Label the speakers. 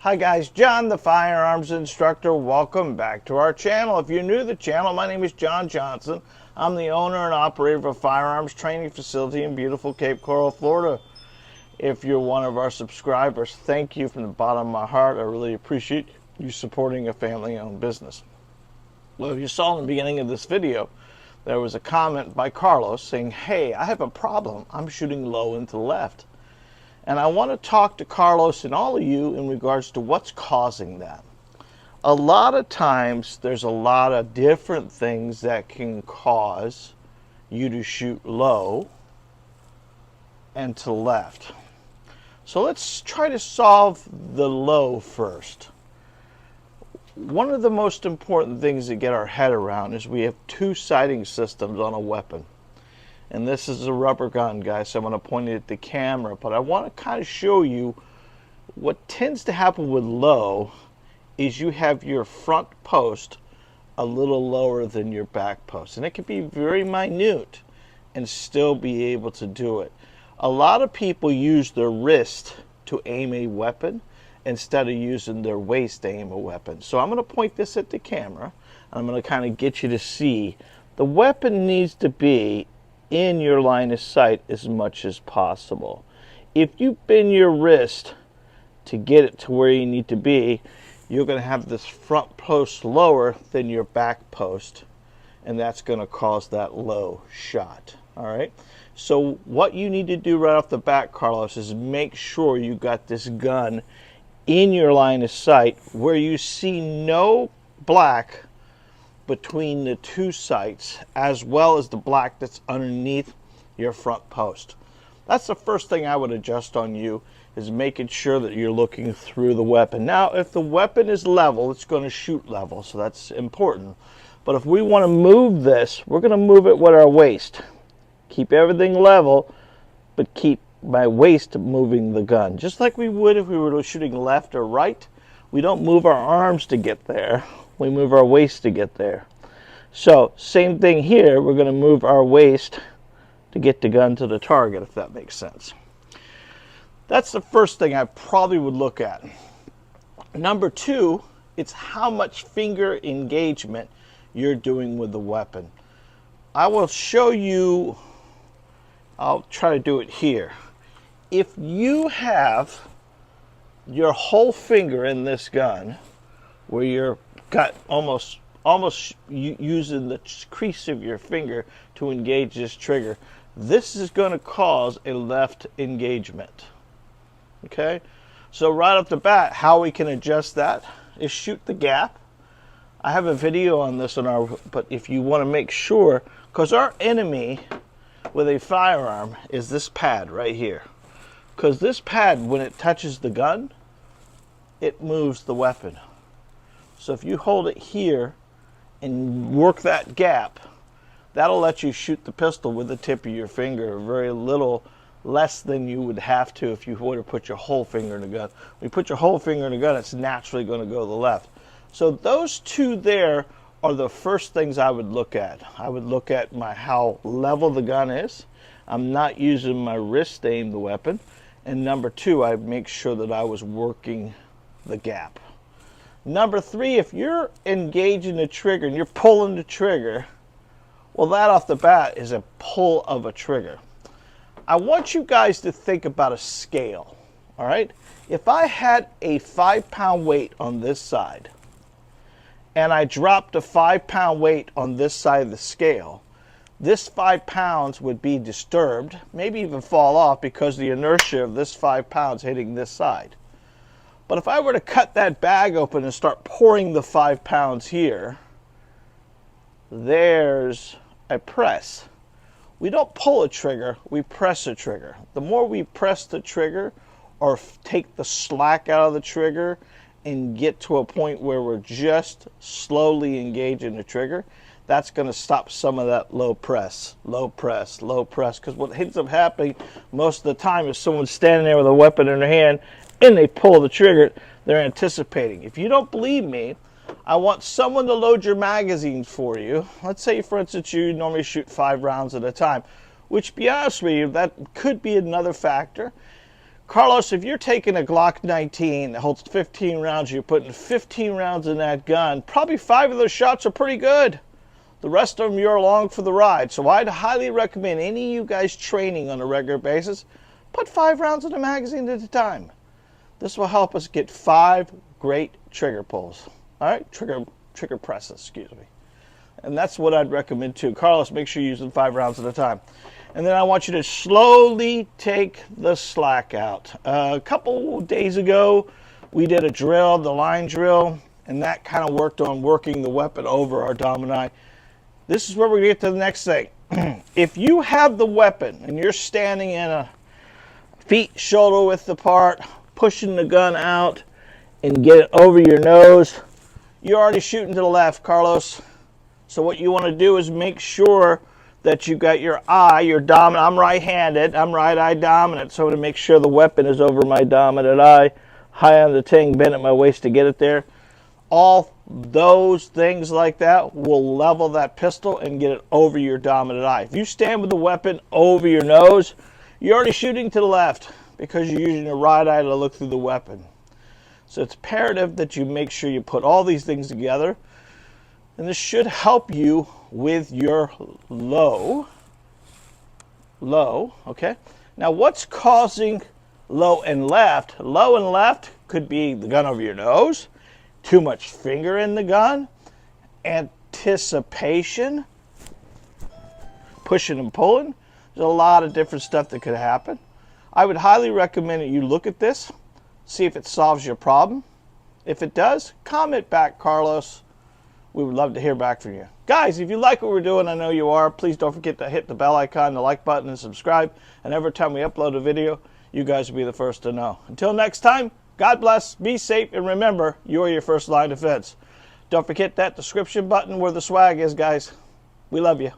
Speaker 1: Hi guys, John the Firearms Instructor. Welcome back to our channel. If you're new to the channel, my name is John Johnson. I'm the owner and operator of a firearms training facility in beautiful Cape Coral, Florida. If you're one of our subscribers, thank you from the bottom of my heart. I really appreciate you supporting a family-owned business. Well, you saw in the beginning of this video, there was a comment by Carlos saying, hey, I have a problem. I'm shooting low and to the left. And I want to talk to Carlos and all of you in regards to what's causing that. A lot of times there's a lot of different things that can cause you to shoot low and to the left. So let's try to solve the low first. One of the most important things to get our head around is we have two sighting systems on a weapon. And this is a rubber gun, guys, so I'm going to point it at the camera. But I want to kind of show you what tends to happen with low is you have your front post a little lower than your back post. And it can be very minute and still be able to do it. A lot of people use their wrist to aim a weapon instead of using their waist to aim a weapon. So I'm going to point this at the camera. And I'm going to kind of get you to see the weapon needs to be in your line of sight as much as possible. If you bend your wrist to get it to where you need to be, you're going to have this front post lower than your back post, and that's going to cause that low shot. All right, so what you need to do right off the bat, Carlos, is make sure you got this gun in your line of sight where you see no black between the two sights, as well as the black that's underneath your front post. That's the first thing I would adjust on you, is making sure that you're looking through the weapon. Now, if the weapon is level, it's going to shoot level, so that's important. But if we want to move this, we're going to move it with our waist. Keep everything level, but keep my waist moving the gun. Just like we would if we were shooting left or right. We don't move our arms to get there. We move our waist to get there. So same thing here, we're going to move our waist to get the gun to the target, if that makes sense. That's the first thing I probably would look at. Number two, it's how much finger engagement you're doing with the weapon. I will show you, I'll try to do it here. If you have your whole finger in this gun, where you're got almost using the crease of your finger to engage this trigger, this is going to cause a left engagement. Okay, so right off the bat, how we can adjust that is shoot the gap. I have a video on this but if you want to make sure, because our enemy with a firearm is this pad right here, because this pad, when it touches the gun, it moves the weapon. So if you hold it here and work that gap, that'll let you shoot the pistol with the tip of your finger, very little less than you would have to if you were to put your whole finger in the gun. When you put your whole finger in the gun, it's naturally going to go to the left. So those two there are the first things I would look at. I would look at how level the gun is. I'm not using my wrist to aim the weapon. And number two, I'd make sure that I was working the gap. Number three, if you're engaging the trigger and you're pulling the trigger, well, that off the bat is a pull of a trigger. I want you guys to think about a scale, all right? If I had a 5-pound weight on this side and I dropped a 5-pound weight on this side of the scale, this 5 pounds would be disturbed, maybe even fall off because the inertia of this 5 pounds hitting this side. But if I were to cut that bag open and start pouring the 5 pounds here, there's a press. We don't pull a trigger, we press a trigger. The more we press the trigger or take the slack out of the trigger and get to a point where we're just slowly engaging the trigger, that's going to stop some of that low press, low press, low press. Because what ends up happening most of the time is someone's standing there with a weapon in their hand and they pull the trigger. They're anticipating. If you don't believe me, I want someone to load your magazines for you. Let's say, for instance, you normally shoot 5 rounds at a time, which, to be honest with you, that could be another factor. Carlos, if you're taking a Glock 19 that holds 15 rounds, you're putting 15 rounds in that gun, probably 5 of those shots are pretty good. The rest of them, you're along for the ride. So I'd highly recommend any of you guys training on a regular basis, put 5 rounds in the magazine at a time. This will help us get 5 great trigger pulls. All right, trigger presses, excuse me. And that's what I'd recommend too. Carlos, make sure you're using 5 rounds at a time. And then I want you to slowly take the slack out. A couple days ago, we did a drill, the line drill, and that kind of worked on working the weapon over our domini. This is where we're going to get to the next thing. If you have the weapon and you're standing in a feet shoulder width apart, pushing the gun out and get it over your nose, you're already shooting to the left, Carlos. So what you want to do is make sure that you got your eye, your dominant. I'm right-handed, I'm right eye dominant, so to make sure the weapon is over my dominant eye, high on the ting, bend at my waist to get it there. All those things like that will level that pistol and get it over your dominant eye. If you stand with the weapon over your nose, you're already shooting to the left because you're using your right eye to look through the weapon. So it's imperative that you make sure you put all these things together, and this should help you with your low, okay? Now what's causing low and left? Low and left could be the gun over your nose, too much finger in the gun, anticipation, pushing and pulling. There's a lot of different stuff that could happen. I would highly recommend that you look at this, see if it solves your problem. If it does, comment back, Carlos. We would love to hear back from you. Guys, if you like what we're doing, I know you are, please don't forget to hit the bell icon, the like button, and subscribe. And every time we upload a video, you guys will be the first to know. Until next time, God bless, be safe, and remember, you are your first line of defense. Don't forget that description button where the swag is, guys. We love you.